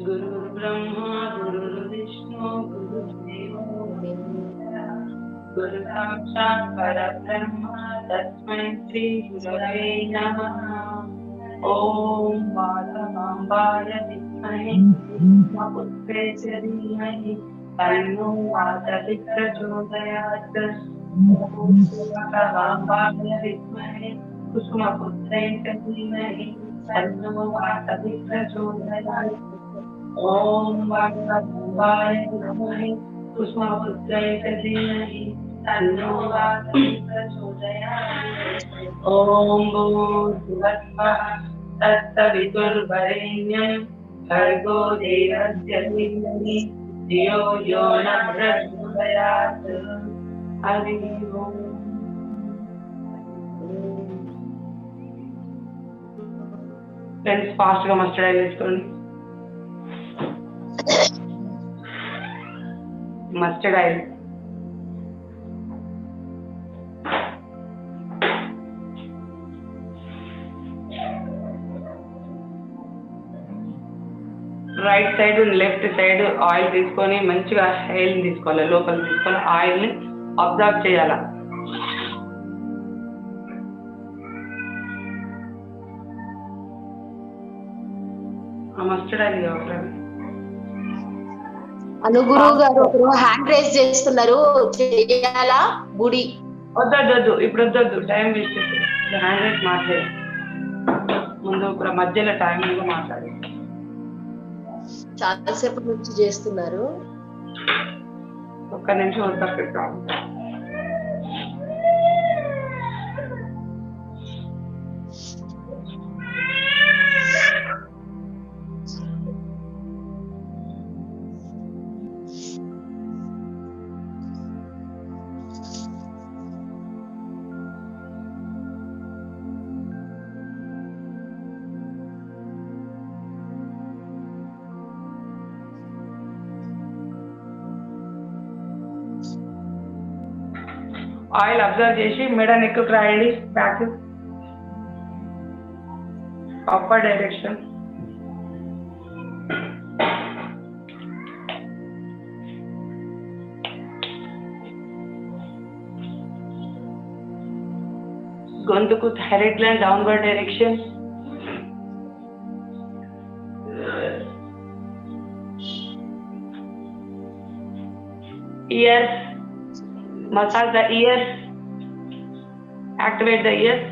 गुरुर्ब्रह्मा गुरुर्विष्णु गुरुर्देवो गुरु साक्षात् परब्रह्म तस्मै श्री गुरवे नमः। ओम वासवाम्बाय विद्महे ब्रह्मपुत्रे च धीमहि तन्नो वासवि प्रचोदयात्। ओम वासवाम्बाय विद्महे कुसुमपुत्रे च धीमहि तन्नो वासवि प्रचोदयात्। ओम वासवाम्बाय विद्महे कुसुमपुत्रे च धीमहि तन्नो वासवि प्रचोदयात्। ओम भूर्भुवस्सुः तत्सवितुर्वरेण्यं भर्गो देवस्य धीमहि धियो यो नः प्रचोदयात्। हरि ओम। फ्रेंड्स फास्ट గా మస్టర్డ్ ఆయిల్ వేసుకోండి. Mustard oil right side left side oil తీసుకొని మంచిగా ఆయిల్ తీసుకోవాలి, లోపల తీసుకొని ఆయిల్ ని అబ్జర్వ్ చేయాలి. మస్టర్డ్ ఆయిల్ కావాలి. అనుగురువు గారు హ్యాండ్ రైజ్ చేస్తున్నారు, చేయాలా? గుడి వద్దొద్దు, ఇప్పుడు వద్దొద్దు, టైం వేస్ట్ చేస్తుంది. హ్యాండ్ రైజ్ మాట్లాడు, ముందు మధ్యలో టైం మీద మాట్లాడు. చాలాసేపు నుంచి చేస్తున్నారు. ఒక్క నిమిషం వద్ద పెట్టాలి. ఆయిల్ అబ్జర్వ్ చేసి మెడ నెక్ రాయండి, బ్యాక్ అప్పర్ డైరెక్షన్. గొంతుకు thyroid gland downward direction. Years, massage the ears, activate the ears.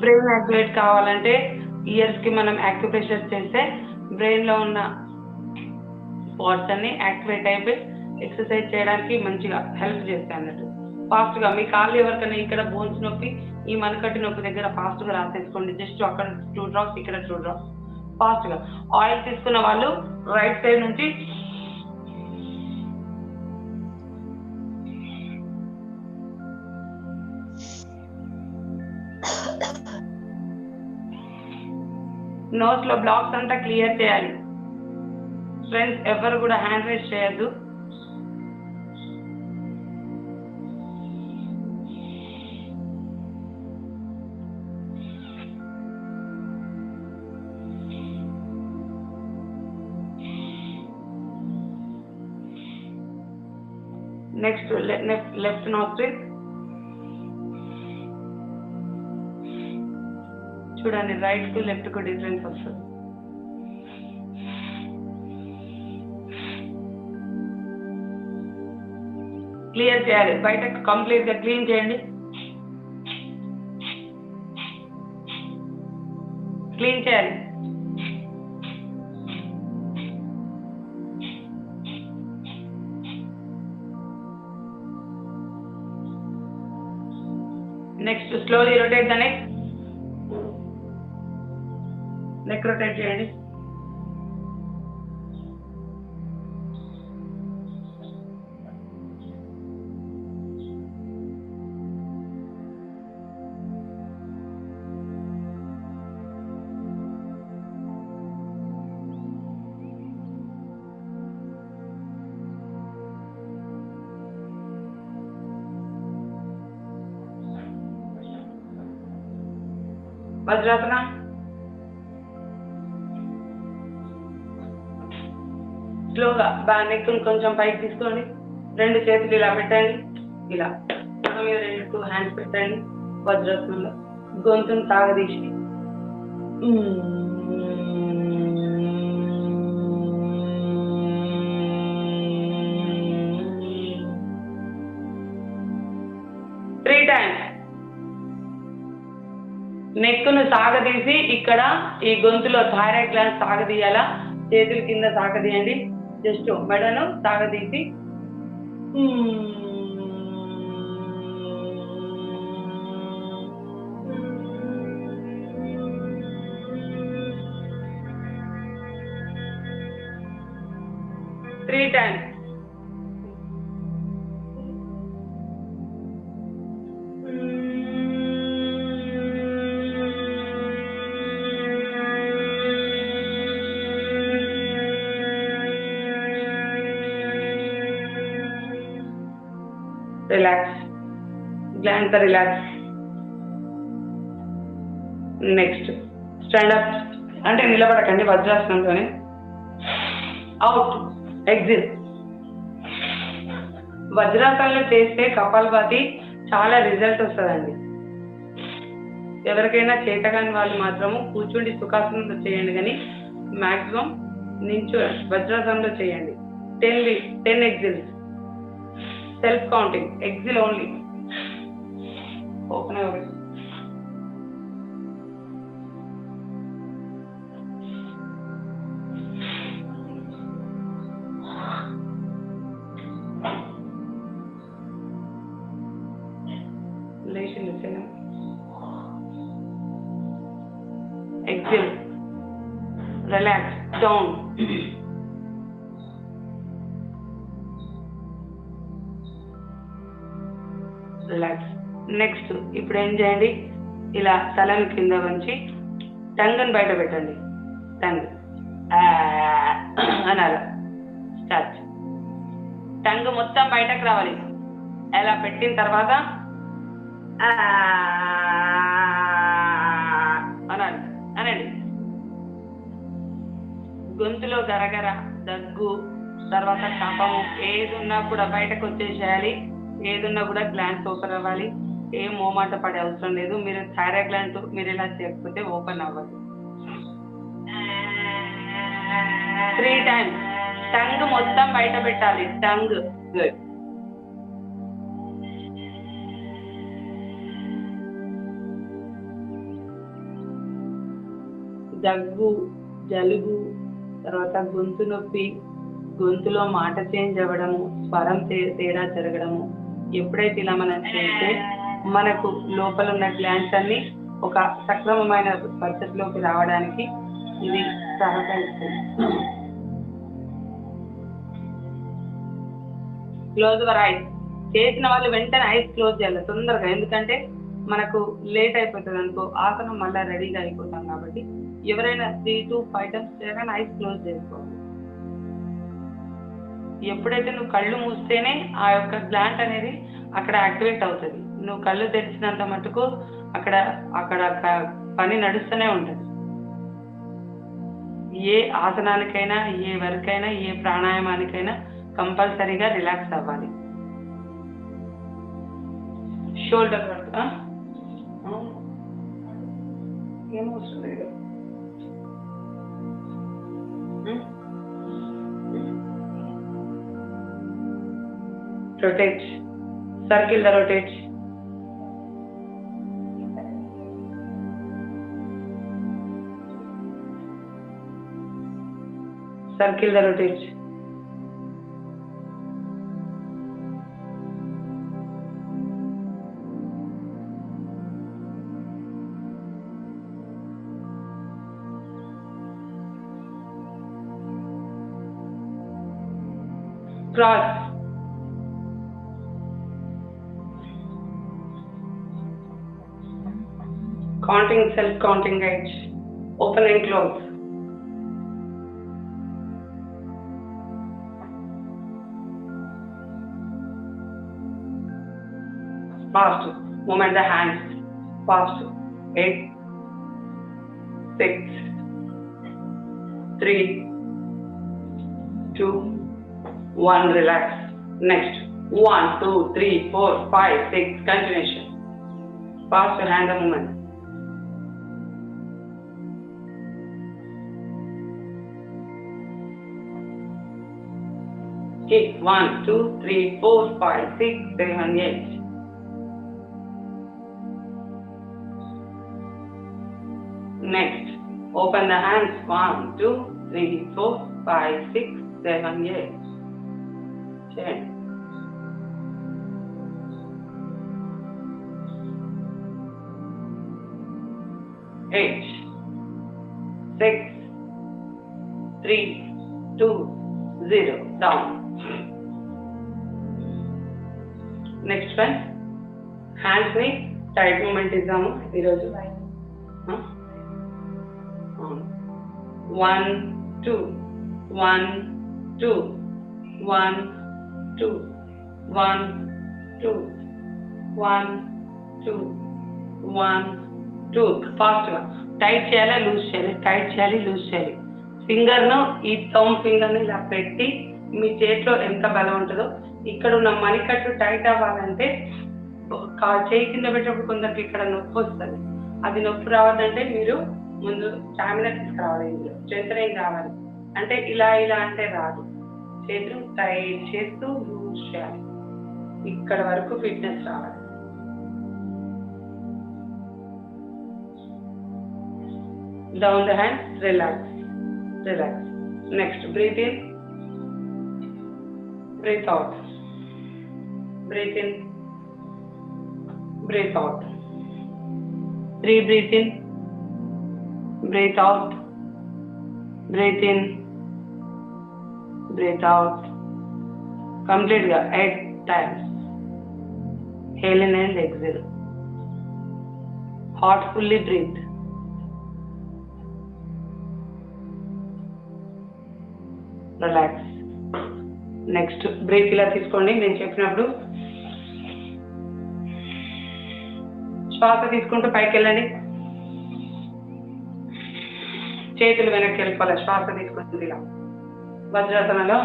Brain activate కావాలంటే ఇయర్స్ కి మనం యాక్యుప్రెషర్ చేస్తే బ్రెయిన్ లో ఉన్న పార్ట్స్ అన్ని యాక్టివేట్ అయిపోయి ఎక్సర్సైజ్ చేయడానికి మంచిగా హెల్ప్ చేస్తాయి అన్నట్టు. ఫాస్ట్ గా మీ కాళ్ళు ఎవరికైనా ఇక్కడ బోన్స్ నొప్పి, ఈ మనకట్టి నొప్పి దగ్గర ఫాస్ట్ గా రాసేసుకోండి. జస్ట్ అక్కడ 2 drops, ఇక్కడ 2 drops. ఫాస్ట్ గా ఆయిల్ తీసుకున్న వాళ్ళు రైట్ సైడ్ నుంచి నోస్ లో బ్లాక్స్ అంతా క్లియర్ చేయాలి. ఫ్రెండ్స్ ఎవరు కూడా హ్యాండ్ రైజ్ చేయొద్దు. నెక్స్ట్ లెఫ్ట్ నోస్ట్రిల్ చూడండి, రైట్ కు లెఫ్ట్ కు డిఫరెన్స్ వస్తుంది. క్లియర్ చేయాలి, బయట కంప్లీట్ గా క్లీన్ చేయండి. క్లీన్ చేయాలి. Next slowly rotate the neck. Neck rotate చేయండి. వజ్రాసన. స్లోగా నెక్ కొంచెం పైకి తీసుకోండి. 2 చేతులు ఇలా పెట్టండి. ఇలా తల మీద 2 హ్యాండ్స్ పెట్టండి. వజ్రాసనంలో గొంతును సాగదీసి 3 times. నెక్కును సాగదీసి ఇక్కడ ఈ గొంతులో థైరాయిడ్ గ్లాండ్ సాగదీయాలా, చేతుల కింద సాగదీయండి. జస్ట్ మెడను సాగదీసి 3 times. Relax. Glands are relaxed. Next, stand up. అంటే నిలబడకండి, వజ్రాసనంలోనే. Out, exit. వజ్రాసనంలో చేస్తే కపాలభాతి చాలా రిజల్ట్ వస్తుందండి. ఎవరికైనా చేతగాని వాళ్ళు మాత్రము కూర్చుండి సుఖాసనంలో చేయండి, కానీ మాక్సిమం నించో వజ్రాసనంలో చేయండి. 10 ఎగ్జిల్స్. Self counting, exhale only. Open your eyes. Listen. Exhale. Relax. Down. Relax. Next ఇప్పుడు ఏం చేయండి, ఇలా తలను కింద వంచి టంగ్ని బయట పెట్టండి. Tongue అనాల start. టంగ్ మొత్తం బయటకు రావాలి. అలా పెట్టిన తర్వాత అనండి. గొంతులో గరగర, దగ్గు, తర్వాత కఫము ఏది ఉన్నా కూడా బయటకు వచ్చేసేయాలి. ఏదున్నా కూడా గ్లాండ్స్ ఓపెన్ అవ్వాలి. ఏం మోమాట పడే అవసరం లేదు. మీరు థైరాయిడ్ గ్లాండ్ మీరు ఇలా చేయకపోతే ఓపెన్ అవ్వదు. 3 times. టంగ్ మొత్తం బయట పెట్టాలి. టంగ్. గుడ్. దగ్గు, జలుబు, తర్వాత గొంతు నొప్పి, గొంతులో మాట చేంజ్ అవ్వడము, స్వరం తేడా జరగడము, ఎప్పుడైతే ఇలా మనం చేస్తే మనకు లోపల ఉన్న గ్లాండ్స్ అన్ని ఒక సక్రమమైన పద్ధతిలోకి రావడానికి ఇది సహకరిస్తుంది. Close your eyes. చేసిన వాళ్ళు వెంటనే ఐస్ క్లోజ్ చేయాలి తొందరగా, ఎందుకంటే మనకు లేట్ అయిపోతుంది అనుకో, ఆసనం మళ్ళీ రెడీగా అయిపోతాం. కాబట్టి ఎవరైనా 3 to 5 times చేయగానే ఐస్ క్లోజ్ చేసుకోవాలి. ఎప్పుడైతే నువ్వు కళ్ళు మూస్తేనే ఆ యొక్క గ్లాండ్ అనేది అక్కడ యాక్టివేట్ అవుతుంది. నువ్వు కళ్ళు తెరిచినంత మటుకు అక్కడ పని నడుస్తూనే ఉంటుంది. ఏ ఆసనానికైనా, ఏ వర్క్ అయినా, ఏ ప్రాణాయామానికైనా కంపల్సరీగా రిలాక్స్ అవ్వాలి. షోల్డర్ వర్క్ ఏమవసరం లేదు. rotate, circle the rotate. Circle the rotate. Cross. Counting, self-counting guides. Open and close. Fast. Movement the hands. Fast. 8, 6, 3, 2, 1. Relax. Next. 1, 2, 3, 4, 5, 6. Continuation. Pass your hand a moment. Keep 1, 2, 3, 4, 5, 6, 7, 8. Next, open the hands. 1, 2, 3, 4, 5, 6, 7, 8. 10. 8, 6, 3, 2, 0. Down. Next one. Hands ni tight movement izamu iroju. 1, 2, 1, 2, 1, 2, 1, 2, 1, 2, 1, 2. Fast గా tight చేయాలి, loose చేయాలి, tight చేయాలి, loose చేయాలి. Finger ను ఈ thumb finger ని ఇలా పెట్టి మీ చేతిలో ఎంత బలం ఉంటుందో, ఇక్కడ ఉన్న మణికట్టు టైట్ అవ్వాలంటే చేయి కింద పెట్టినప్పుడు కొందరికి ఇక్కడ నొప్పి వస్తుంది. అది నొప్పి రావద్దంటే మీరు ముందు స్టామినా తీసుకురావాలి, ఇందులో స్ట్రెంగ్ రావాలి. అంటే ఇలా ఇలా అంటే రాదు, చేతులు టైట్ చేస్తూ లూజ్ చేయాలి, ఇక్కడ వరకు ఫిట్నెస్ రావాలి. Down the hands, relax, relax. Next, breathe in, breathe out, breathe in, breathe out. 3 breathe in, breathe out, breathe in, breathe out. Complete ga 8 times. Inhale and exhale. Heart fully breathe. Relax. Next, breath ఇలా తీసుకోండి. నేను చెప్పినప్పుడు శ్వాస తీసుకుంటూ పైకి వెళ్ళండి, చేతులు వెనక్కి వెళ్ళిపోవాలి. శ్వాస తీసుకుంటుంది ఇలా వజ్రాసనంలో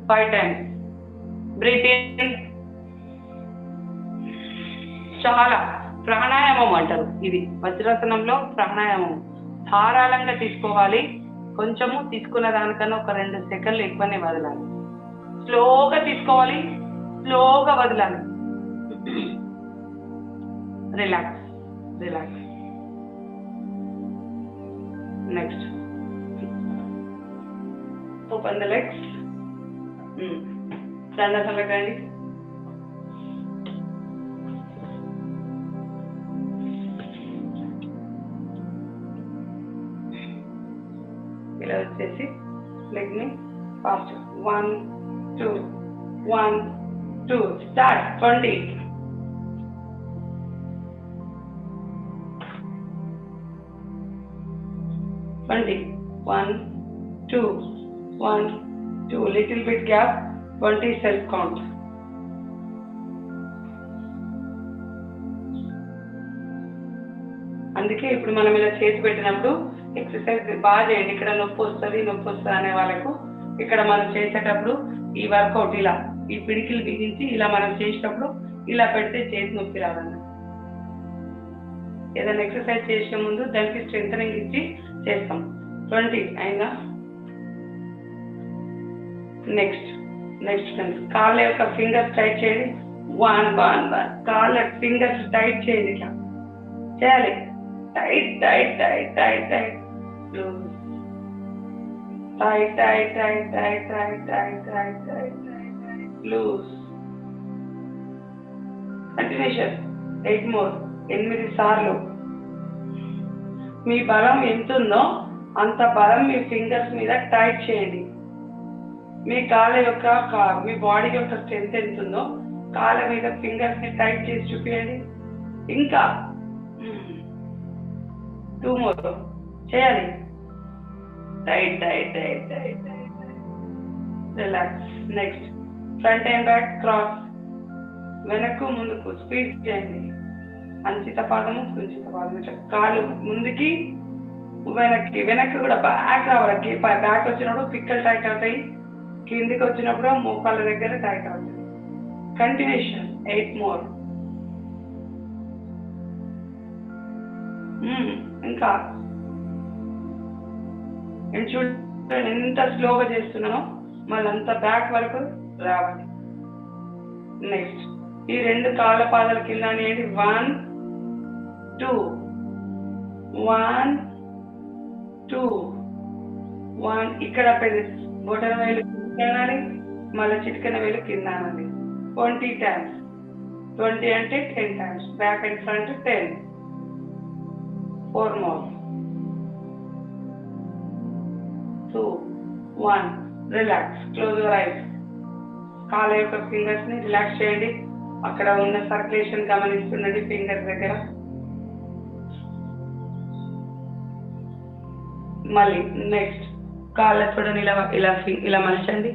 5 times. Breath in. చాలా ప్రాణాయామం అంటారు ఇది. వజ్రాసనంలో ప్రాణాయామం ధారాళంగా తీసుకోవాలి. కొంచెము తీసుకున్న దానికన్నా ఒక 2 సెకండ్లు ఎక్కువనే వదలాలి. స్లోగా తీసుకోవాలి, స్లోగా వదలాలి. Relax, relax. Next, open the legs. దండాసనం రండి. ఇలా వచ్చేసి లెగ్ ని fast 1, 2, 1, 2 start. 20, 1, 2, 1, 2. Little bit gap. 20 self count. అందుకే ఇప్పుడు మనం ఇలా చేసి పెట్టినప్పుడు ఎక్సర్సైజ్ బాగా చేయండి. ఇక్కడ నొప్పి వస్తుంది అనే వాళ్ళకు ఇక్కడ మనం చేసేటప్పుడు ఈ వర్కౌట్ ఇలా ఈ పిడికిలు బిగించి ఇలా మనం చేసేటప్పుడు ఇలా పెడితే చేతి నొప్పి రాదన్న. ఏదైనా ఎక్సర్సైజ్ చేసే ముందు దానికి స్ట్రెంథనింగ్ ఇచ్చి చేస్తాం. 20 అయిందా? నెక్స్ట్ ఫ్రెండ్స్, కాళ్ళ యొక్క ఫింగర్స్ టైట్ చేయండి. 1, 1, 1. కాళ్ళ ఫింగర్స్ టైట్ చేయండి, ఇట్లా చేయాలి. Tight tight tight tight tight loose, tight tight tight tight tight tight tight tight tight loose. Continuation 8 more. 8 సార్లు. మీ బలం ఎంత ఉందో అంత బలం మీ ఫింగర్స్ మీద టైట్ చేయండి. మీ కాళ్ళ యొక్క మీ బాడీ యొక్క స్ట్రెంత్ ఎంత ఉందో కాళ్ళ మీద ఫింగర్స్ ని టైట్ చేసి చూపించండి. ఇంకా 2 more చేయాలి. Tight tight tight tight tight. Relax. Next, front and back cross. వెనక్కు ముందుకు స్క్వీజ్ చేయండి. అంచిత పాదము కుంచిత పాదం. ఇట్లా కాలు ముందుకి వెనక్కి, వెనక్కి కూడా బ్యాక్ రావాలి. బ్యాక్ వచ్చినప్పుడు పిక్కలు టైట్ అవుతాయి, కిందికి వచ్చినప్పుడు మోకాళ్ళ దగ్గర టైట్ అవుతుంది. Continuation 8 more. ఇంకా చూడండి ఎంత స్లోగా చేస్తున్నానో, మళ్ళీ అంత బ్యాక్ వరకు రావాలి. నెక్స్ట్ ఈ 2 కాళ్ళ పాదాల కింద అనేది 1 2 1 2 1. ఇక్కడ బొటన వేలు కింద అనాలి, మళ్ళీ చిటికెన వేలు కింద అనాలి. 20 times. 20 అంటే 10 times. Back and front 10. 4 more. 2 1. Relax. Close your eyes. కాళ్ళ యొక్క ఫింగర్స్ ని రిలాక్స్ చేయండి. అక్కడ ఉన్న సర్క్యులేషన్ గమనిస్తుండండి ఫింగర్స్ దగ్గర. మళ్ళీ నెక్స్ట్ కాళ్ళ చూడని ఇలా మలచండి.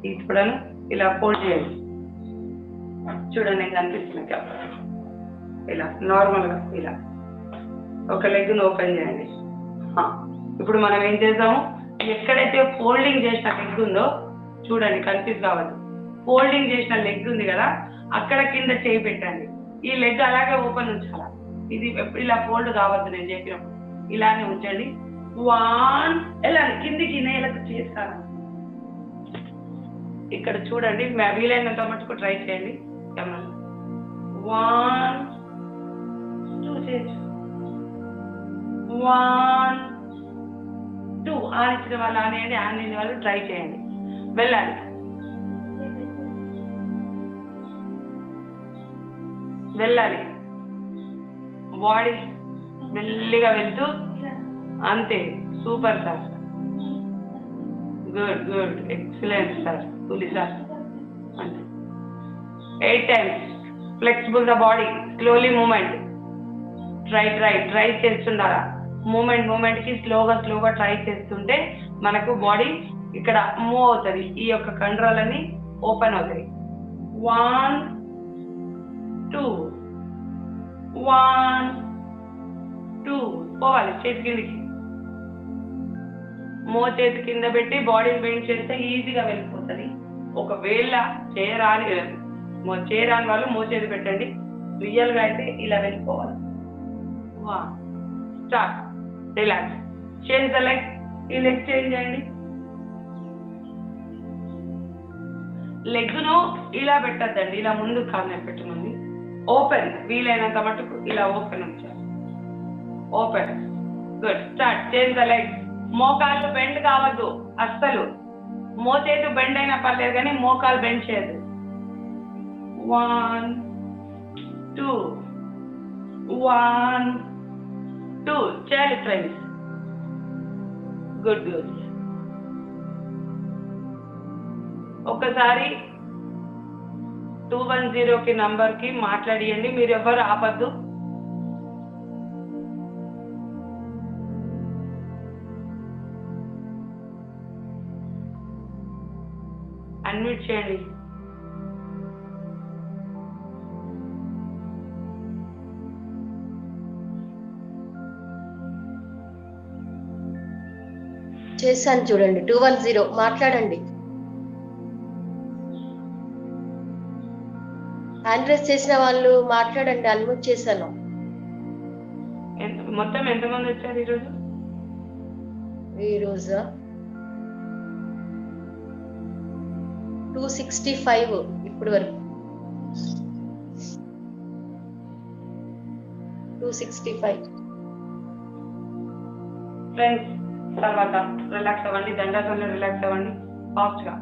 ఈ చూడను ఇలా ఫోల్డ్ చేయండి. చూడండి నేను కనిపిస్తున్నా ఇలా నార్మల్ గా ఇలా ఒక లెగ్ ను ఓపెన్ చేయండి. ఇప్పుడు మనం ఏం చేద్దాము, ఎక్కడైతే ఫోల్డింగ్ చేసిన లెగ్ ఉందో చూడండి, కన్ఫ్యూజ్ కావద్దు. ఫోల్డింగ్ చేసిన లెగ్ ఉంది కదా, అక్కడ కింద చేయి పెట్టండి. ఈ లెగ్ అలాగే ఓపెన్ ఉంచాలా, ఇది ఎప్పుడు ఇలా ఫోల్డ్ కావద్దు. నేను చెప్పినప్పుడు ఇలానే ఉంచండి. 1 వెళ్ళాలి కిందికి, నేలకు చేస్తాను. ఇక్కడ చూడండి, వీలైనంత మటుకు ట్రై చేయండి. 1 2 చేయొచ్చు. 1 2 ఆనిచ్చిన వాళ్ళు ఆనేయండి, ఆనిన వాళ్ళు ట్రై చేయండి. వెళ్ళాలి, వెళ్ళాలి. బాడీ మెల్లిగా వెళ్తూ, అంతే. Super sir, good good, excellent sir, కూలీ సార్. అంతే. 8 times. Flexible the body, slowly movement. Try చేస్తుండాలా. మూమెంట్ కి స్లోగా ట్రై చేస్తుంటే మనకు బాడీ ఇక్కడ మూవ్ అవుతుంది. ఈ యొక్క కండరాలన్నీ ఓపెన్ అవుతాయి. 1 2 1 2 పోవాలి. చేతి కిందికి, చేతి కింద పెట్టి బాడీని బెండ్ చేస్తే ఈజీగా వెళ్ళిపోతుంది. ఒకవేళ చేయరాని వాళ్ళు చేతి పెట్టండి. రియల్ గా అయితే ఇలా వెళ్ళిపోవాలి. Start. Relax. Change the leg. ఈ లెగ్ చేంజ్ చేయండి. లెగ్ ను ఇలా పెట్టద్దండి, ఇలా ముందు కాలు పెట్టమంది. ఓపెన్, వీలైనంత మటుకు ఇలా ఓపెన్ ఉంచాలి. Open. Good. Start. Change the leg. మోకాళ్ళు బెండ్ కావద్దు అస్సలు. మోచేతి బెండ్ అయినా పర్లేదు కానీ మోకాలు బెండ్ చేయదు. 1 2 1 2 చేయాలి ఫ్రెండ్స్. Good good. ఒకసారి 210 నంబర్ కి మాట్లాడియండి, మీరు ఎవరు ఆపద్దు. అన్మ్యూట్ చేయండి. చేశాను చూడండి. 210 మాట్లాడండి. హ్యాండ్ రైజ్ చేసిన వాళ్ళు మాట్లాడండి. అన్మ్యూట్ చేశాను. మొత్తం ఎంతమంది వచ్చారు ఈరోజు 265 ఇప్పటి వరకు. 265 ఫ్రెండ్స్. తర్వాత రిలాక్స్ అవ్వండి, దండాసనంలో రిలాక్స్ అవ్వండి ఫాస్ట్ గా.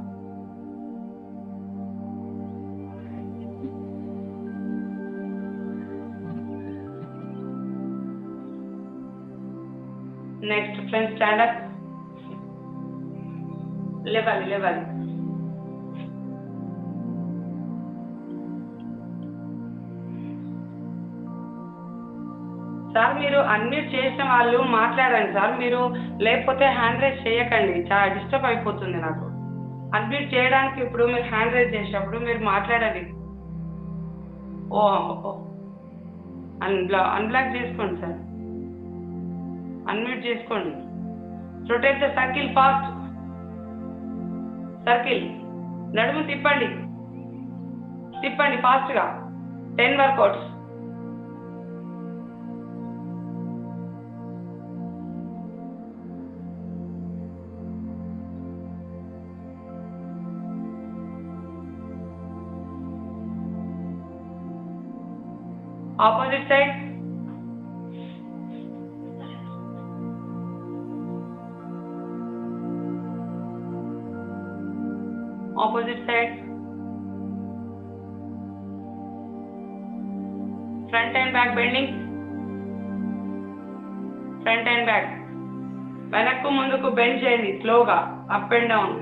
Next friends stand up. లేవాలి. సార్ మీరు అన్మ్యూట్ చేసిన వాళ్ళు మాట్లాడండి సార్. మీరు లేకపోతే హ్యాండ్ రైజ్ చేయకండి, చాలా డిస్టర్బ్ అయిపోతుంది నాకు. అన్మ్యూట్ చేయడానికి ఇప్పుడు మీరు హ్యాండ్ రైజ్ చేసినప్పుడు మీరు మాట్లాడండి. ఓ అన్బ్లాక్ చేసుకోండి సార్, అన్మ్యూట్ చేసుకోండి. Rotate the circle fast, circle నడుము తిప్పండి, తిప్పండి ఫాస్ట్గా. 10 workouts. Opposite side. Opposite side. Front and back bending. Front and back. వెనక్కు ముందుకు బెండ్ చేయండి స్లోగా. Up and down.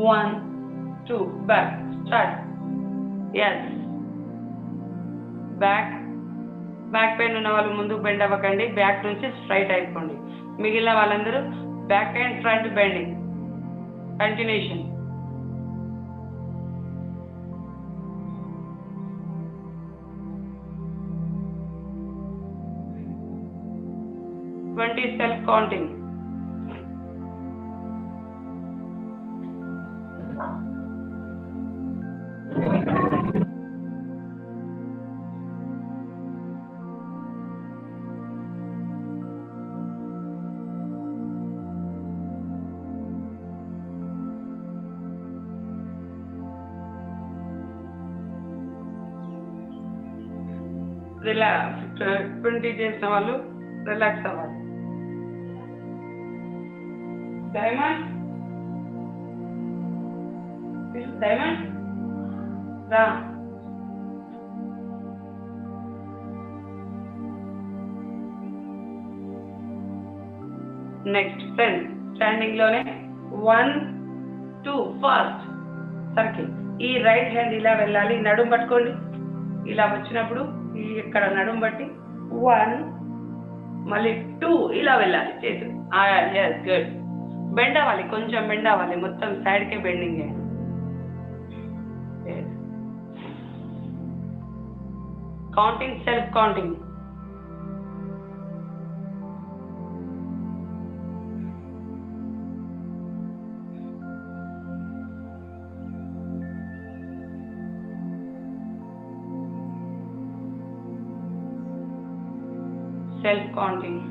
1 2 back. Start. Yes. Back pain ఉన్న వాళ్ళు ముందుకు బెండ్ అవ్వకండి, బ్యాక్ నుంచి స్ట్రైట్ అయిపోండి. మిగిలిన వాళ్ళందరూ back and front bending. Continuation. Self counting. Relax. 20 చేసిన వాళ్ళు రిలాక్స్ అవ్వాలి. డైమండ్ రా. నెక్స్ట్ ఫ్రంట్ స్టాండింగ్ లోనే 1 2 ఫాస్ట్ సర్కిల్. ఈ రైట్ హ్యాండ్ ఇలా వెళ్ళాలి, నడుము పట్టుకోండి. ఇలా వచ్చినప్పుడు ఇక్కడ నడుము బట్టి 1 మళ్ళీ 2 ఇలా వెళ్ళాలి చేతులు. Yes good. బెండ్ అవ్వాలి, కొంచెం బెండ్ అవ్వాలి, మొత్తం సైడ్కే బెండింగ్ చేయాలి. Counting, self counting. Self counting.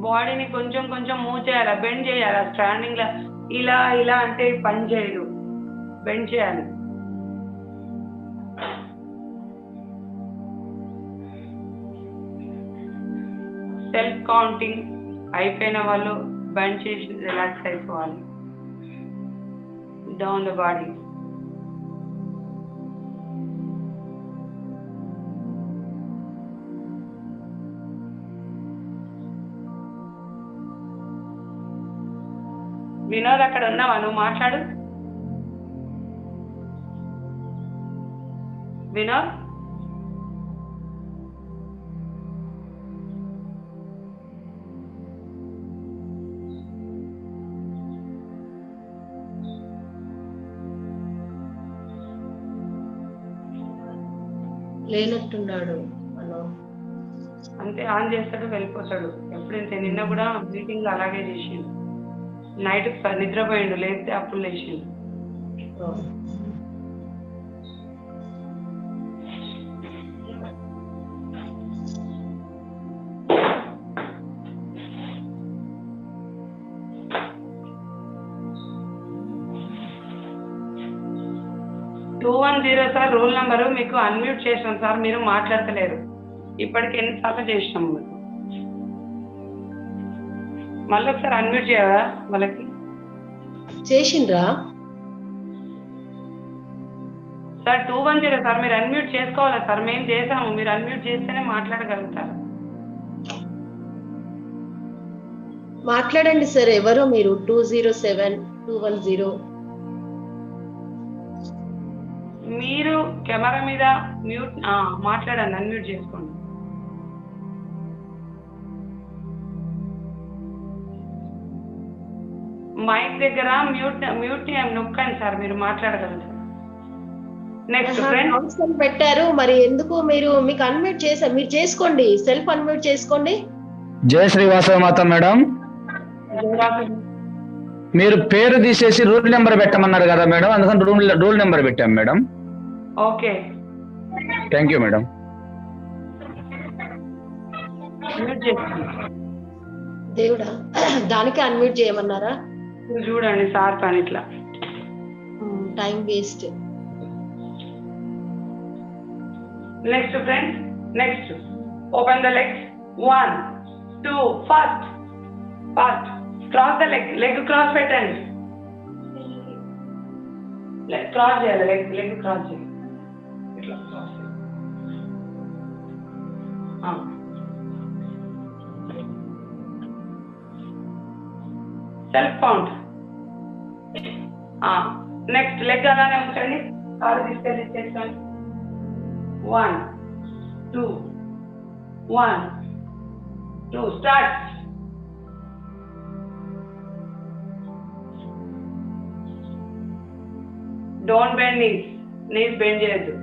బాడీని కొంచెం కొంచెం మూవ్ చేయాలా, బెండ్ చేయాలా. స్టాండింగ్ లా ఇలా ఇలా అంటే పని చేయదు, బెండ్ చేయాలి. సెల్ఫ్ కౌంటింగ్ అయిపోయిన వాళ్ళు బెండ్ చేసి రిలాక్స్ అయిపోవాలి. Down the body. వినోద్ అక్కడ ఉన్నావా? నువ్వు మాట్లాడు వినోద్. లేనట్టున్నాడు. అంతే, ఆన్ చేస్తాడు వెళ్ళిపోతాడు. ఎప్పుడైతే నిన్న కూడా మీటింగ్ లో అలాగే చేసిండు. నైట్ నిద్రపోయిండు, లేస్తే అప్పుడు లేచిండు. సార్ రోల్ నెంబరు మీకు అన్మ్యూట్ చేసినాం సార్, మీరు మాట్లాడతలేరు. ఇప్పటికి ఎన్నిసార్లు చేసినాం మీకు. మళ్ళీ ఒకసారి అన్మ్యూట్ చేయవా వాళ్ళకి? చేసిండ్రా సార్? 210 సార్, మీరు అన్మ్యూట్ చేసుకోవాలా సార్? మేము చేసాము, మీరు అన్మ్యూట్ చేస్తేనే మాట్లాడగలుగుతారు. మాట్లాడండి సార్. ఎవరో మీరు? 207 210. మీరు కెమెరా మీద మ్యూట్ మాట్లాడండి, అన్మ్యూట్ చేసుకోండి. మైక్ దగ్గర మ్యూట్ నొక్కండి సార్, మీరు మాట్లాడగలరు. నెక్స్ట్ ఫ్రెండ్స్ పెట్టారు మరి ఎందుకు మీరు మీకు అన్మ్యూట్ చేశారు, మీరు చేసుకోండి, సెల్ఫ్ అన్మ్యూట్ చేసుకోండి. జయ శ్రీవాసవ మాత మేడం, మీరు పేరు తీసేసి రూల్ నెంబర్ పెట్టమన్నారు కదా మేడం, అందుకని రూల్ నెంబర్ పెట్టాం madam. Okay, thank you madam. దేవుడా, దానికి అన్మ్యూట్ చేయమన్నారా? చూడండి సార్ పని ఇట్లా time waste. Next friends, next open the legs. 1 2 fast cross the leg cross పెట్టండి. క్రాస్ చేయాలి, లెగ్ క్రాస్ చేయాలి, ఇట్లా క్రాస్ చేయాలి. Self count. నెక్స్ట్ లెగ్ అలానే ఉంచండి, కాలు తీసుకెళ్ళి చేసుకోండి. 1 2 1 2 start. Don't bend knees bend చేయొద్దు.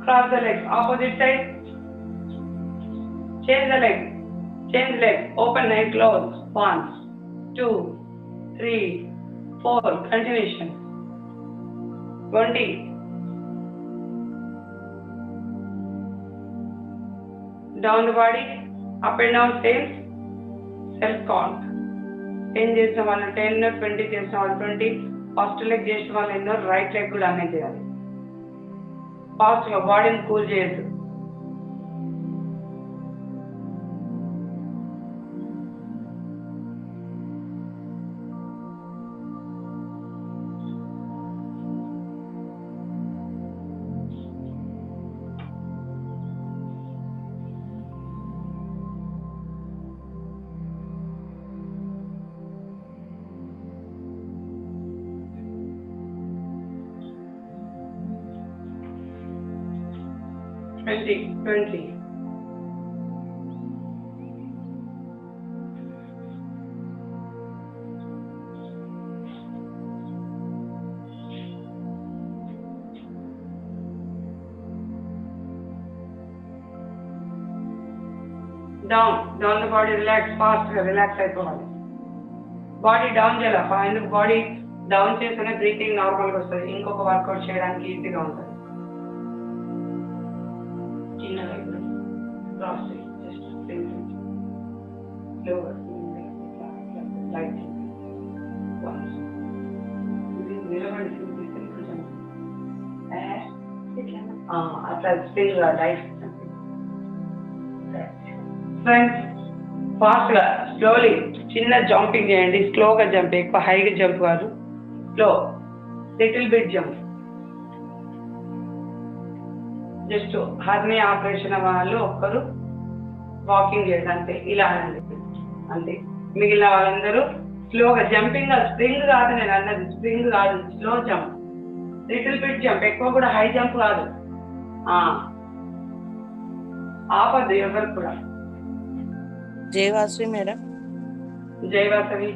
Cross the leg, opposite side. Change the leg. Open and close. 1 2 3 4. Continuation. 20. Down the body, up and down same. Self count. 10 చేసిన వాళ్ళు 10, 20 చేసిన వాళ్ళు 20. ఫస్ట్ లెగ్ చేసిన వాళ్ళు ఎన్నో, రైట్ లెగ్ కూడా అనే చేయాలి. ఫాస్ట్ గా బాడీని కూల్ చేయొద్దు. Twenty. Down the body, relax, fast గా రిలాక్స్ అయిపోవాలి. బాడీ డౌన్ చేయాలి. ఎందుకు బాడీ డౌన్ చేస్తేనే బ్రీతింగ్ నార్మల్ గా వస్తుంది, ఇంకొక వర్కౌట్ చేయడానికి ఈజీగా ఉంటుంది. చిన్నగా క్రాస్ జస్ట్ స్లోగా లైట్ అట్లా స్ప్రింగ్ లైట్. ఫ్రెండ్స్ ఫాస్ట్ గా స్లోలీ చిన్న జంపింగ్ చేయండి, స్లోగా జంప్, ఎక్కువ హైగా జంప్ కాదు, slow little bit jump. Just hernia operation వాళ్ళు ఒక్కరు వాకింగ్ చేయండి అంతే, ఇలా అంతే. మిగిలిన వాళ్ళందరూ స్లోగా జంపింగ్, స్ప్రింగ్ కాదు నేను అన్నది, స్ప్రింగ్ కాదు, slow jump, little bit jump, ఎక్కువ కూడా హై జంప్ కాదు. ఆపద్దు ఎవరు కూడా. జయవాసవి మేడం. జయవాసవి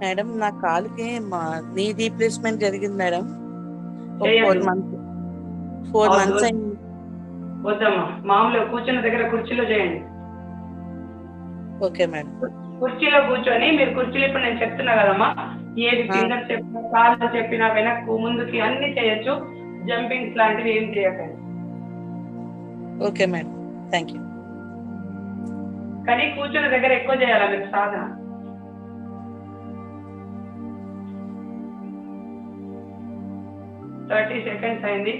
మేడం, నా కాలుకి నీ రీప్లేస్మెంట్ జరిగింది మేడం. 4 months అయింది. వద్దమ్మా, మామూలుగా కూర్చున్న దగ్గర కుర్చీలో చేయండి. Okay madam. కుర్చీలో కూర్చొని, మీరు కుర్చీలో ఇప్పుడు నేను చెప్తున్నా కదమ్మా, ఏది ఫింగర్ చెప్పినా, కాళ్ళు చెప్పినా, వెనక్కు ముందుకి అన్ని చేయొచ్చు, జంపింగ్స్ లాంటివి ఏం చేయకండి. Okay madam, thank you. కానీ కూర్చున్న దగ్గర ఎక్కువ చేయాలా మీరు సాధన. థర్టీ సెకండ్స్ అయింది,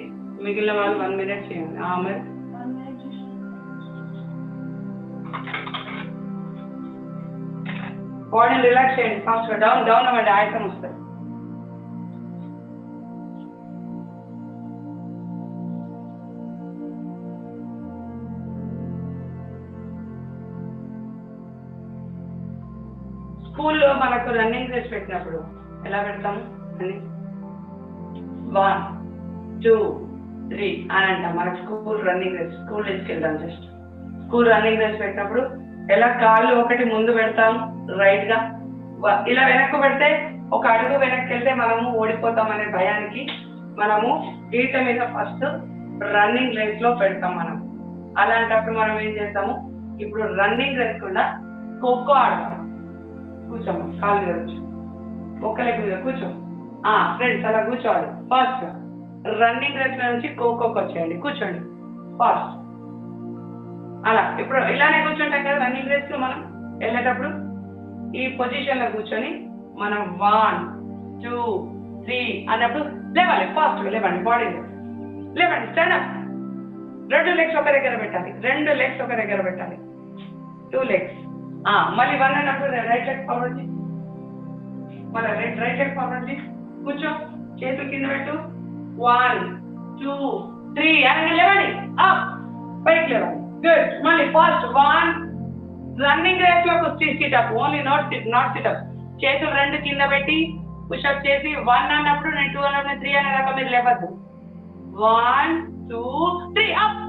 మిగిలిన వాళ్ళు 1 minute చేయండి. మరి బాడీని రిలాక్స్ చేయండి, ఫాస్ట్ గా డౌన్ అవ్వండి, ఆయాసం వస్తుంది. స్కూల్లో మనకు రన్నింగ్ రేస్ పెట్టినప్పుడు ఎలా పెడతాము అని 1 2 3 అని అంటాం. మనకు స్కూల్ రన్నింగ్ రేస్, స్కూల్ తీసుకెళ్తాం. జస్ట్ స్కూల్ రన్నింగ్ రేస్ పెట్టినప్పుడు ఎలా కాళ్ళు ఒకటి ముందు పెడతాం రైట్ గా, ఇలా వెనక్కు పెడితే ఒక అడుగు వెనక్కి వెళ్తే మనము ఓడిపోతాం అనే భయానికి మనము గీత మీద ఫస్ట్ రన్నింగ్ రేస్ లో పెడతాం. మనం అలాంటప్పుడు మనం ఏం చేస్తాము, ఇప్పుడు రన్నింగ్ రేస్ కూడా ఖోఖో ఆడతాం. కూర్చోము, కాళ్ళు మీద కూర్చో, ఒక్క లెగ్ మీద కూర్చో. ఫ్రెండ్స్ అలా కూర్చోవాలి. ఫాస్ట్ రన్నింగ్ రేస్ నుంచి ఖోఖోకి వచ్చేయండి, కూర్చోండి ఫాస్ట్. అలా ఇప్పుడు ఇలానే కూర్చుంటాం కదా రన్నింగ్ రేస్ లో. మనం వెళ్ళేటప్పుడు ఈ పొజిషన్ లో కూర్చొని మనం 1 2 3 అన్నప్పుడు లేవాలి, ఫాస్ట్ గా లేవండి, బాడీ లేవండి, స్టాండ్ అప్. 2 లెగ్స్ ఒక దగ్గర పెట్టాలి, 2 లెగ్స్ ఒక దగ్గర పెట్టాలి, 2 లెగ్స్. మళ్ళీ 1 అన్నప్పుడు రైట్ లెగ్ ఫార్వర్డ్, మళ్ళీ రైట్ లెగ్ ఫార్వర్డ్, కూర్చో, చేతులు కింద పెట్టు. 1 2 3 అని లేవండి, పైకి లేవండి. గుడ్. మళ్ళీ ఫాస్ట్ 1 రన్నింగ్ రేస్ లో SIT up, only not SIT up. చేతులు 2 కింద పెట్టి పుషప్ చేసి 1 అన్నప్పుడు నేను 2 అన్నప్పుడు 3 అనేదాకా మీరు లేవద్దు. 1 2 3 అప్.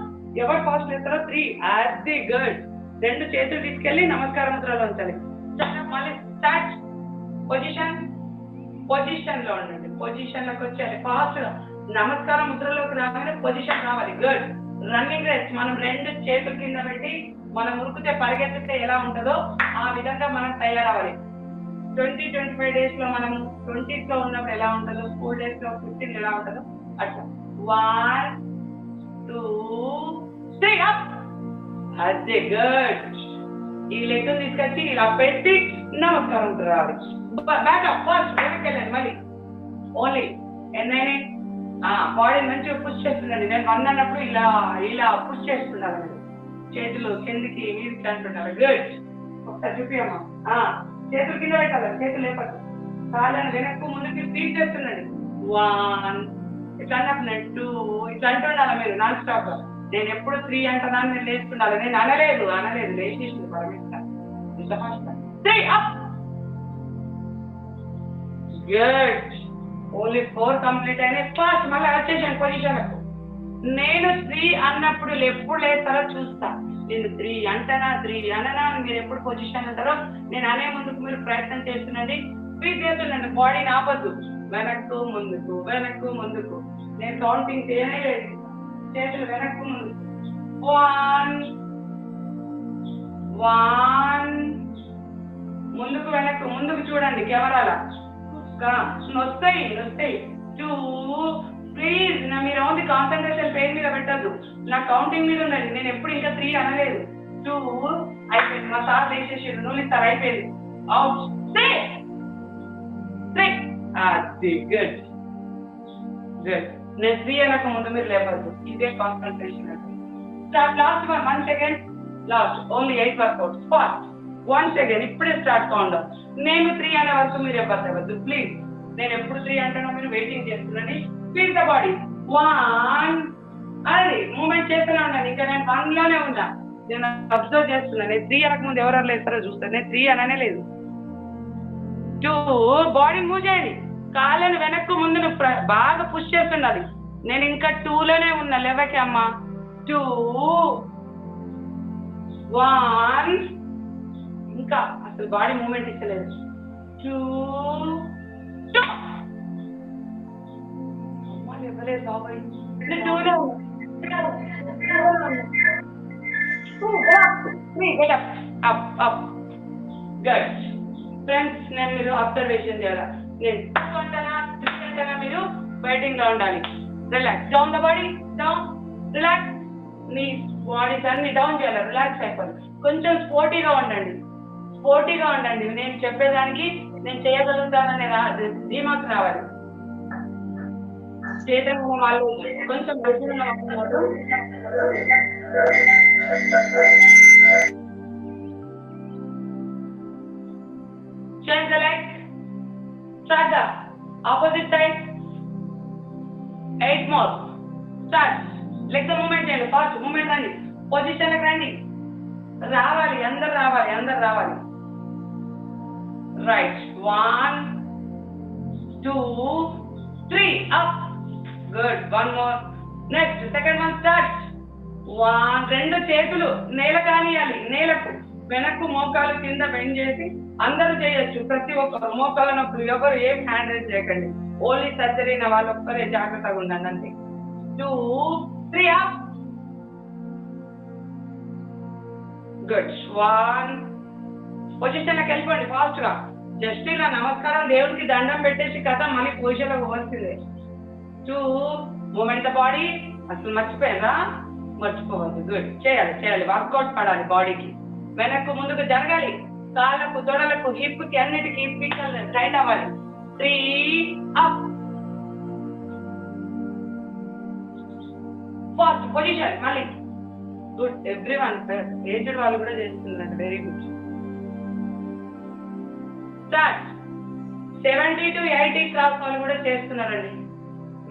ఎవరు ఫాస్ట్ చేస్తారో 3. అది గుడ్. 2 చేతులు తీసుకెళ్లి నమస్కారం ముద్రలో ఉంచాలి. మళ్ళీ స్టార్ట్. పొజిషన్ లో ఉండండి, పొజిషన్ లోకి వచ్చేయాలి ఫాస్ట్ గా. నమస్కారం ముద్రలోకి రాగానే పొజిషన్ రావాలి. గుడ్. రన్నింగ్ రేస్ మనం 2 చేతులు కింద పెట్టి మనం ఉరుకుతే పరిగెత్తితే ఎలా ఉంటుందో ఆ విధంగా మనం తయారవ్వాలి. 20-25 డేస్ లో మనం 20s లో ఉన్నప్పుడు ఎలా ఉంటుందో, స్కూల్ డేస్ లో 15 ఎలా ఉంటుందో అట్లా. 1 2 3 అప్. అదే గుడ్. ఈ లెగ్ తీసుకొచ్చి ఇలా పెట్టి నమస్కారం రావాలి. బ్యాక్ అప్ ఫాస్ట్ వెనక్కి వెళ్ళండి. మళ్ళీ ఓన్లీ ఎన్నైనా బాడీ మంచిగా పుష్ చేస్తుందండి. నేను 1 అన్నప్పుడు ఇలా ఇలా పుష్ చేస్తున్నాను, చేతులు కిందికి మీదికి అంటున్నారు. గుడ్. ఒకసారి చూపియమ్మా. చేతులు కింద పెట్టాలి, చేతులు లేపట్టు, కాళ్ళని వెనక్కు ముందుకి స్పీడ్ చేస్తుండండి. 1 ఇట్లా అన్నప్పుడు 2 ఇట్లా అంటుండాలి మీరు నాన్ స్టాప్. నేను ఎప్పుడు 3 అంటున్నాను, నేను లేస్తుండాలి. నేను అనలేదు లేచేసింది పరమేశ్వర. ఇంత fast 3 up. Good. Only 4 complete అయినాయి. ఫాస్ట్ మళ్ళీ వచ్చేసాను పొజిషన్. నేను 3 అన్నప్పుడు ఎప్పుడు లేస్తారో చూస్తా. నేను 3 అంటనా 3 అననా మీరు ఎప్పుడు పొజిషన్ ఉంటారో నేను అనే ముందుకు మీరు ప్రయత్నం చేస్తుండండి. స్పీడ్ చేస్తుండండి, బాడీని ఆపద్దు. వెనక్కు ముందుకు, వెనక్కు ముందుకు. నేను కౌంటింగ్ చేయనే లేదు. చేతులు వెనక్కు ముందుకు. 1 ముందుకు వెనక్కు, ముందుకు చూడండి కెమెరాలా. వస్తాయి 2 ప్లీజ్. మీరు ఓన్లీ కాన్సన్ట్రేషన్ పెయిన్ మీద పెట్టద్దు, నా కౌంటింగ్ మీద ఉండండి. నేను ఎప్పుడు ఇంకా 3 అనలేదు. 2 అయిపోయింది. మా సార్ వేసేసాడు, నువ్వు ఇస్తారు, అయిపోయింది. అవుట్. 3 అది గుడ్. నేను 3 అనక ముందు మీరు లేవద్దు. ఇదే concentration. Start. Last 1 second. Last only 8 workouts. Fast 1 second. ఇప్పుడే స్టార్ట్ కౌంట్. నేను 3 అనే వరకు మీరు ఎవరు లేవద్దు ప్లీజ్. నేను ఎప్పుడు 3 అంటానో మీరు వెయిటింగ్ చేస్తున్నాండి. Feel the body. 1 అది మూమెంట్ చేస్తూనే ఉన్నాను. ఇంకా నేను 1 లోనే ఉన్నా. నేను అబ్జర్వ్ చేస్తున్నాను. నేను 3 అనక ముందు ఎవరెవరు లేస్తారో చూస్తాను. నేను 3 అననే లేదు. 2 బాడీ మూవ్ చేయాలి. కాళ్ళని వెనక్కు ముందు బాగా పుష్ చేస్తుండాలి. నేను ఇంకా 2 లోనే ఉన్నా. లేవకే అమ్మా. 2 1 ఇంకా అసలు బాడీ మూమెంట్ ఇస్తలేదు. 2 ఇవ్వలేదు బాబాయ్. 2 ఫ్రెండ్స్ నేను మీరు అబ్జర్వేషన్ చేయాలి. నేను 2 అంటానా 3 అంటానా మీరు ఫైటింగ్ లో ఉండాలి. Relax. Down the body. Down. Relax. Me bodies అన్ని డౌన్ చేయాలి. రిలాక్స్ అయిపోవాలి. కొంచెం స్పోర్టీగా ఉండండి. నేను చెప్పేదానికి నేను చేయగలుగుతాననే ధీమాకు రావాలి. చేతన వాళ్ళు కొంచెం change the leg. Start the opposite side. 8 more. Start. Leg the movement చేయండి. ఫాస్ట్ మూమెంట్ రండి. పొజిషన్ రండి. రావాలి. అందరు రావాలి. Right. 1, 2, 3. Up. Good. One more. Next. Second one start. 1. రెండు చేతులు నేల కానియాలి. నేలకు వెనక్కు మోకాలు కింద బెండ్ చేసి అందరూ చేయొచ్చు. ప్రతి ఒక్కరు మోకాల నొప్పులు ఎవరు ఏం హ్యాండ్ రైజ్ చేయకండి. ఓన్లీ సర్జరీ అయిన వాళ్ళు ఒక్కరే జాగ్రత్తగా ఉండండి అంతే. 2, 3. Up. Good. 1. పొజిషన్ లోకి వెళ్ళిపోండి ఫాస్ట్ గా. జస్ట్ ఇలా నమస్కారం దేవుడికి దండం పెట్టేసి కదా మళ్ళీ పొజిషన్ లో పోవాల్సిందే. 2. Movement the body. అసలు మర్చిపోయారా? మర్చిపోవద్దు. గుడ్. చేయాలి వర్కౌట్ పడాలి బాడీకి. వెనక్కు ముందుకు జరగాలి. కాళ్ళకు తొడలకు హిప్ కి అన్నిటికీ టైట్ అవ్వాలి. 3. అప్. ఫాస్ట్ పొజిషన్ మళ్ళీ. గుడ్. ఎవ్రీవన్ ఏజ్డ్ వాళ్ళు కూడా చేస్తున్నారు. Very good. Start. 70 to 80 cross వాళ్ళు కూడా చేస్తున్నారండి.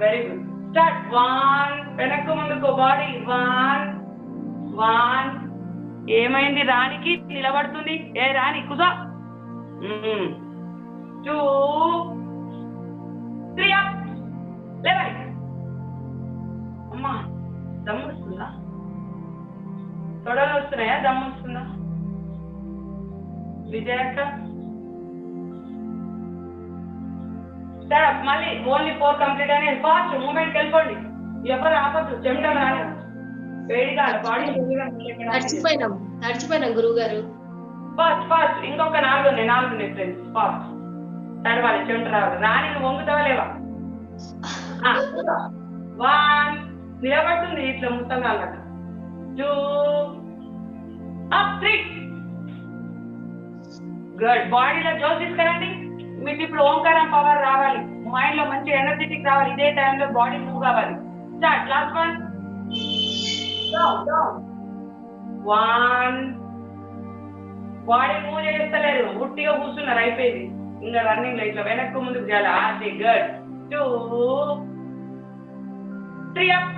Very good. స్టార్ట్. 1. వెనక్కు ముందుకు బాడీ. 1. ఏమైంది రానికి? నిలబడుతుంది. ఏ రాని కుదా. 2, 3. అప్. లేవాలి. అమ్మా దమ్ము వస్తుందా? తొడలు వస్తున్నాయా? దమ్ము వస్తుందా? విజయక్క స్టాప్. మళ్ళీ ఓన్లీ 4 కంప్లీట్ అనేది. ఫాస్ట్ మూమెంట్కి వెళ్ళిపోండి. ఎవరు ఆపద్దు. చెమటలు రాని వేడిగా బాడీ నడిచిపోయినాం గురువు గారు. ఫాస్ట్ ఇంకొక 4 ఉన్నాయి ఫ్రెండ్స్. ఫాస్ట్ తడవాలి. చెమట రావాలి. రాని నువ్వు వంగుతావా లేవా? 1. నిలబడుతుంది ఇట్లా ముట్టంగా. 2. అప్. 3. గుడ్. బాడీలో జోష్ తీసుకురండి. మీకు ఇప్పుడు ఓంకారం పవర్ రావాలి. మైండ్ లో మంచి ఎనర్జెటిక్ రావాలి. ఇదే టైంలో బాడీ మూవ్ కావాలి. స్టార్ట్. లాస్ట్ 1. బాడీ మూవ్ చేస్తలేరు. ఉట్టిగా కూర్చున్నారు. అయిపోయింది. ఇంకా రన్నింగ్ లో ఇట్లా వెనక్కు ముందుకు చేయాలి. అది గుడ్. 2, 3. అప్.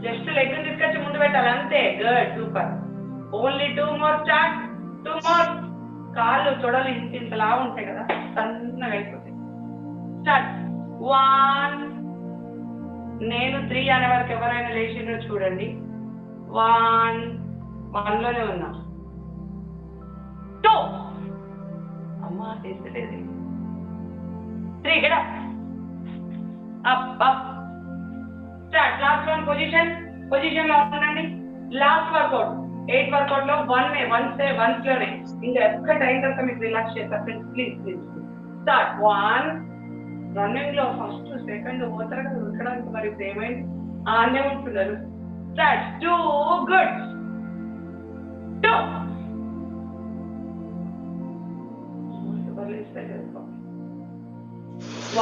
జస్ట్ లెగ్ తీసుకొచ్చి ముందు పెట్టాలి అంతే. Good. Super. Only 2 more. Start. 2 more. కాళ్ళు తొడలు ఇంతలా ఉంటాయి కదా, సన్నగా అయిపోతాయి. స్టార్ట్. 1. నేను 3 అనే వరకు ఎవరైనా లేచిండ్రో చూడండి. 1 లోనే ఉన్నా. 2. అమ్మా చేస్తలేదు. 3. Get up. Start. Last 1 position లో ఉండండి. లాస్ట్ వర్కౌట్ 8 వర్కౌట్ లో 1 లోనే ఇంకా ఎక్కడ అయిన తర్వాత మీకు రిలాక్స్ చేస్తారు ఫ్రెండ్స్. Please start. 1. రన్నింగ్ లో ఫస్ట్ సెకండ్ పోతారు కదా ఉడకడానికి. మరి ఇప్పుడు ఏమైంది? అన్నీ ఉంటున్నారు. స్టార్ట్. 2. గుడ్. 2.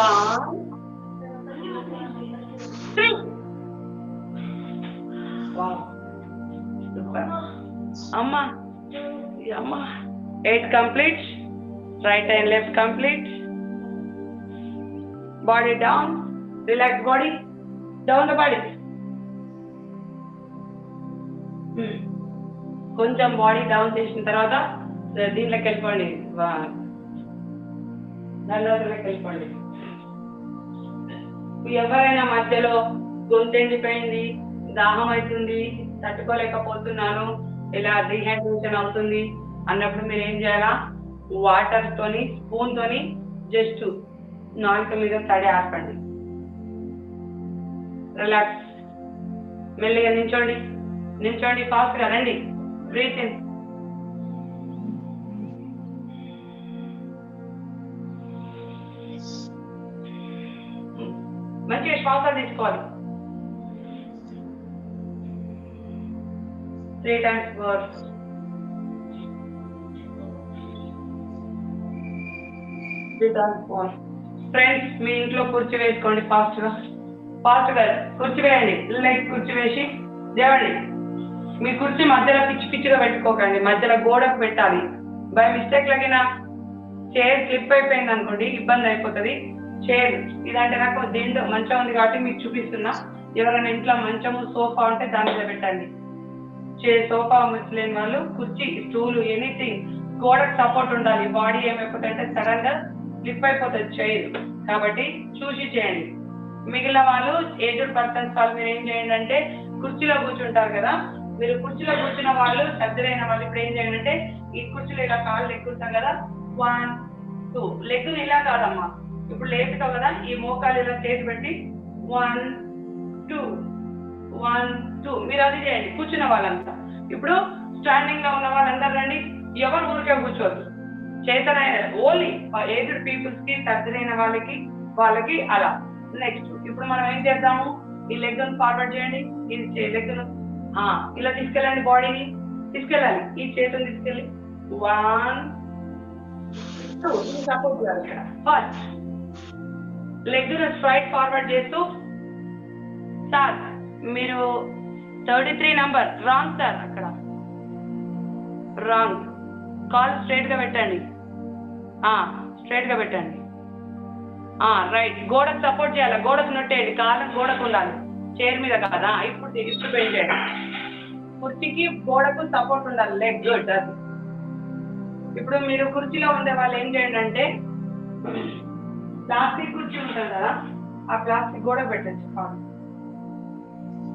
1. 3. Wow super. అమ్మా 8 complete. Right and left complete. Body down. Relax body. Down the body. కొంచెం బాడీ డౌన్ చేసిన తర్వాత దీంట్లోకి వెళ్ళిపోండి. దండలోకి వెళ్ళిపోండి. ఎవరైనా మధ్యలో గొంతు ఎండిపోయింది, దాహం అవుతుంది, తట్టుకోలేకపోతున్నాను, ఇలా డిహైడ్రేషన్ అవుతుంది అన్నప్పుడు మీరు ఏం చేయాలా? వాటర్ తోని స్పూన్ తోని జస్ట్ నాలుక మీద తడి ఆపండి. రిలాక్స్. మెల్లిగా నించోండి ఫాస్ట్ గా రండి. Breathe in. మంచిగా శ్వాస తీసుకోవాలి. 3 times words. ఫ్రెండ్స్ మీ ఇంట్లో కుర్చీ వేసుకోండి. ఫాస్ట్ గా కుర్చీ వేయండి. లెగ్ కుర్చీ వేసి లేవండి. మీ కుర్చీ మధ్యలో పిచ్చిగా పెట్టుకోకండి. మధ్యలో గోడకు పెట్టాలి. బై మిస్టేక్ లగిన చైర్ స్లిప్ అయిపోయింది అనుకోండి, ఇబ్బంది అయిపోతుంది. చైర్ ఇదంటే నాకు దిండు మంచం ఉంది కాబట్టి మీకు చూపిస్తున్నా. ఎవరైనా ఇంట్లో మంచము సోఫా ఉంటే దాని మీద పెట్టండి. చైర్ సోఫా లేని వాళ్ళు కుర్చీ, స్టూలు, ఎనీథింగ్ గోడకు సపోర్ట్ ఉండాలి. బాడీ ఏమైపోతుందంటే సడన్ గా స్లిప్ అయిపోతుంది చైర్, కాబట్టి చూసి చేయండి. మిగిలిన వాళ్ళు ఏజ్డ్ పర్సన్స్ వాళ్ళు మీరు ఏం చేయండి అంటే కుర్చీలో కూర్చుంటారు కదా, మీరు కుర్చీలో కూర్చున్న వాళ్ళు సర్జరీ అయిన వాళ్ళు ఇప్పుడు ఏం చేయండి అంటే ఈ కుర్చీలో ఇలా కాళ్ళు ఎక్కుతాం కదా, 1 2 లెగ్ ఇలా కాదమ్మా, ఇప్పుడు లేపుతావు కదా ఈ మోకాలు ఇలా చేతి పెట్టి 1 2 1 2 మీరు అది చేయండి కూర్చున్న వాళ్ళంతా. ఇప్పుడు స్టాండింగ్ లో ఉన్న వాళ్ళందరూ రండి, ఎవరు ఊరికే కూర్చోవద్దు. చేతన ఓన్లీ ఏజ్డ్ పీపుల్స్ కి సర్జరీ అయిన వాళ్ళకి అలా. నెక్స్ట్ ఇప్పుడు మనం ఏం చేద్దాము, ఈ లెగ్ ఫార్వర్డ్ చేయండి, ఈ లెగ్ ఇలా తీసుకెళ్ళండి, బాడీని తీసుకెళ్ళాలి, ఈ చేతులు తీసుకెళ్ళి 1 2 సపోర్ట్ చేయాలి. ఇక్కడ ఫస్ట్ లెగ్ స్ట్రైట్ ఫార్వర్డ్ చేస్తూ, సార్ మీరు 33 నంబర్ రాంగ్ సార్, అక్కడ రాంగ్, కాల్ స్ట్రైట్ గా పెట్టండి, స్ట్రైట్ గా పెట్టండి, రైట్. గోడకు సపోర్ట్ చేయాలి, గోడకు నొట్టేయండి, కాళ్ళకు గోడకు ఉండాలి, చైర్ మీద కాదా. ఇప్పుడు బెండ్ చేయండి, కుర్చీకి గోడకు సపోర్ట్ ఉండాలి, లెగ్ గుడ్. అది ఇప్పుడు మీరు కుర్చీలో ఉండే వాళ్ళు ఏం చేయండి అంటే ప్లాస్టిక్ కుర్చీ ఉంటుంది కదా, ఆ ప్లాస్టిక్ గోడకు పెట్టచ్చు కాళ్ళు.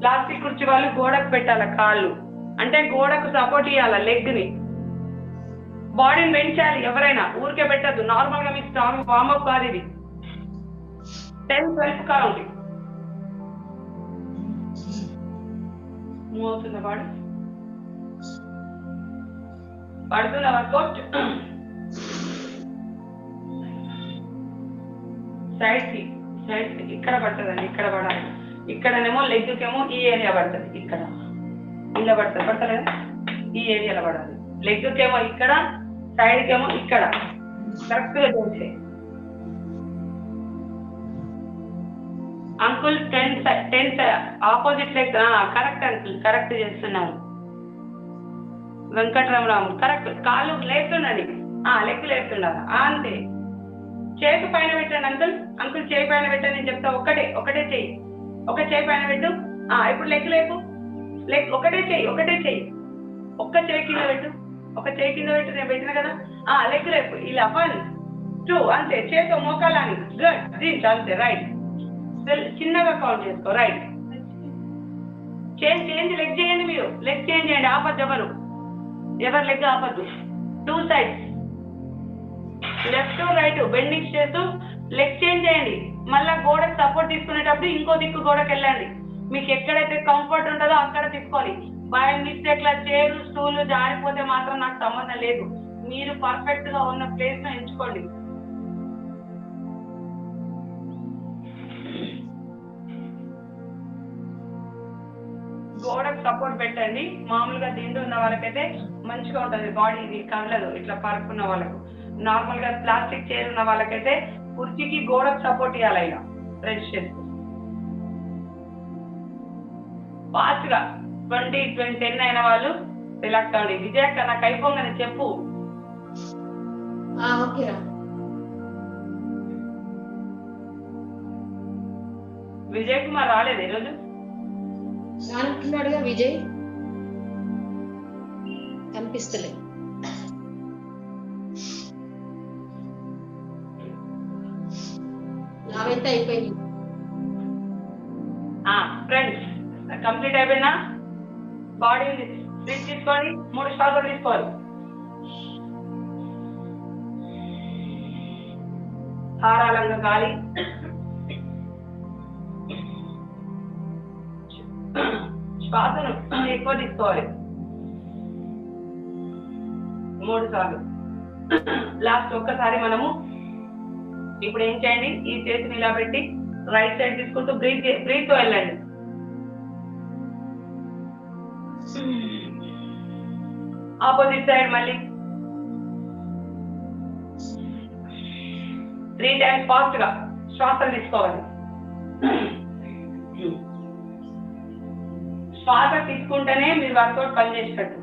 ప్లాస్టిక్ కుర్చీ వాళ్ళు గోడకు పెట్టాలి కాళ్ళు, అంటే గోడకు సపోర్ట్ ఇవ్వాలి, లెగ్ ని, బాడీని పెంచాలి. ఎవరైనా ఊరికే పెట్టద్దు, నార్మల్ గా మీకు స్ట్రాంగ్ వార్మప్ కాదు ఇది. 10-12 కౌంట్ మూవ్ అవుతుందా, బాడీ పడుతుందా వర్కౌట్. సైడ్ కి ఇక్కడ పడుతుందండి, ఇక్కడ పడాలి, ఇక్కడనేమో లెగ్ కేమో ఈ ఏరియా పడుతుంది, ఇక్కడ ఇలా పడతలేదా, ఈ ఏరియాలో పడాలి. లెగ్ కేమో ఇక్కడ, సైడ్ కేమో ఇక్కడ, కరెక్ట్ గా చేసే. Uncle 10 opposite leg, correct uncle, correct చేస్తున్నారు. వెంకటరామరావు కరెక్ట్, కాళ్ళు లేపుతుండండి, లెగ్ లేపుతున్నారు, అంతే. చేతి పైన పెట్టండి అంకుల్ చేయి పైన పెట్టండి, నేను చెప్తా. ఒకటే చెయ్యి, ఒక చేయి పైన పెట్టు. ఇప్పుడు లెగ్ లేపు, లెగ్ ఒకటే చెయ్యి, ఒక్క చేయి కింద పెట్టు, నేను పెట్టిన కదా. లెగ్ లేపు, ఇలా 1 2 అంతే, చేతో మోకాలని, గుడ్, దీంట్ అంతే, రైట్. చిన్నగా కౌంట్ చేసుకో, రైట్. చేంజ్ లెగ్ చేయండి, మీరు లెగ్ చేంజ్ చేయండి, ఆపద్దు ఎవరు లెగ్ ఆపద్దు. 2 సైడ్స్ లెఫ్ట్ రైట్ బెండింగ్ చేస్తూ లెగ్ చేంజ్ చేయండి. మళ్ళా గోడకు సపోర్ట్ తీసుకునేటప్పుడు ఇంకో దిక్కు గోడకు వెళ్ళండి, మీకు ఎక్కడైతే కంఫర్ట్ ఉంటుందో అక్కడ తీసుకోవాలి. బై మిస్టేక్ లా చైర్ స్టూల్ జారిపోతే మాత్రం నాకు సంబంధం లేదు, మీరు పర్ఫెక్ట్ గా ఉన్న ప్లేస్ లో ఎంచుకోండి. గోడకు సపోర్ట్ పెట్టండి. మామూలుగా దిండు ఉన్న వాళ్ళకైతే మంచిగా ఉంటుంది, బాడీ ఇది కదలదు. ఇట్లా పరుపున్న వాళ్ళకు, నార్మల్ గా ప్లాస్టిక్ చైర్ ఉన్న వాళ్ళకైతే కుర్చీకి గోడకు సపోర్ట్ ఇవ్వాలి, ఇలా ప్రెస్ చేస్తూ ఫాస్ట్ గా. 20-10 అయిన వాళ్ళు రిలాక్స్ అవ్వండి. విజయక్క నాకు అయిపోగానే చెప్పు. విజయ్ కుమార్ రాలేదు ఈరోజు, అంటున్నాడుగా విజయ్, కనిపిస్తలే. నావైతే అయిపోయింది. ఫ్రెండ్స్ కంప్లీట్ అయిపోయినా బాడీ స్ట్రెచ్ తీసుకోండి, 3 శ్వాసలు తీసుకోవాలి. ధారాళంగా గాలి శ్వాసను ఎక్కువ తీసుకోవాలి, 3 సార్లు. లాస్ట్ ఒక్కసారి మనము ఇప్పుడు ఏం చేయండి, ఈ చేతిని ఇలా పెట్టి రైట్ సైడ్ తీసుకుంటూ బ్రీత్ తో వెళ్ళండి. ఆపోజిట్ సైడ్ మళ్ళీ 3 టైమ్స్ ఫాస్ట్ గా శ్వాసలు తీసుకోవాలి. శ్వాస తీసుకుంటేనే మీరు వర్కౌట్ పని చేసినట్టు.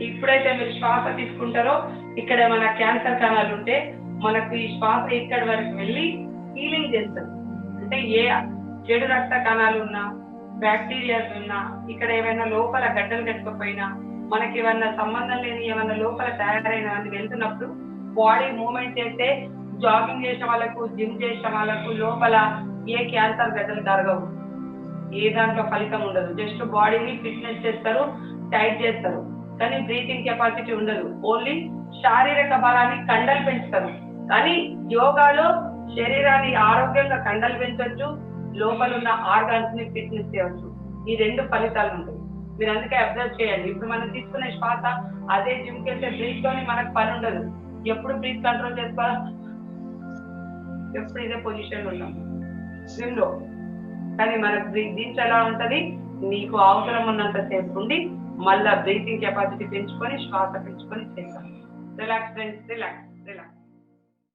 ఇప్పుడైతే మీరు శ్వాస తీసుకుంటారో ఇక్కడ ఏమైనా క్యాన్సర్ కణాలు ఉంటే మనకు ఈ శ్వాస ఇక్కడి వరకు వెళ్ళి హీలింగ్ చేస్తుంది. అంటే ఏ చెడు రక్త కణాలు ఉన్నా, బ్యాక్టీరియాస్ ఉన్నా, ఇక్కడ ఏమైనా లోపల గడ్డలు కట్టుకపోయినా మనకి ఏమన్నా సంబంధం లేని ఏమన్నా లోపల తయారైనవన్నీ వెళ్తున్నప్పుడు బాడీ మూవ్మెంట్ చేస్తే జాగింగ్ చేసిన వాళ్ళకు, జిమ్ చేసిన వాళ్ళకు లోపల ఏ క్యాన్సర్ గడ్డలు కరగవు, ఏ దాంట్లో ఫలితం ఉండదు. జస్ట్ బాడీని ఫిట్నెస్ చేస్తారు, టైట్ చేస్తారు, కానీ బ్రీతింగ్ కెపాసిటీ ఉండదు. ఓన్లీ శారీరక బలాన్ని కండలు పెంచుతారు. కానీ యోగాలో శరీరాన్ని ఆరోగ్యంగా కండలు పెంచవచ్చు, లోపల ఉన్న ఆర్గాన్స్ ని ఫిట్నెస్ చేయవచ్చు. ఈ రెండు ఫలితాలు ఉంటాయి. మీరు అందుకే అబ్జర్వ్ చేయండి. ఇప్పుడు మనం తీసుకునే శ్వాస అదే జిమ్కి వెళ్తే బ్రీత్ తోని మనకు పని ఉండదు. ఎప్పుడు బ్రీత్ కంట్రోల్ చేసుకోవాలి, ఎప్పుడు ఇదే పొజిషన్ లో ఉన్నాం జిమ్ లో. కానీ మనకు దీంట్లో ఎలా ఉంటది, నీకు అవసరం ఉన్నంత సేపు ఉండి మళ్ళా బ్రీతింగ్ కెపాసిటీ పెంచుకొని శ్వాస పెంచుకొని చేస్తాం. Relax friends, relax relax.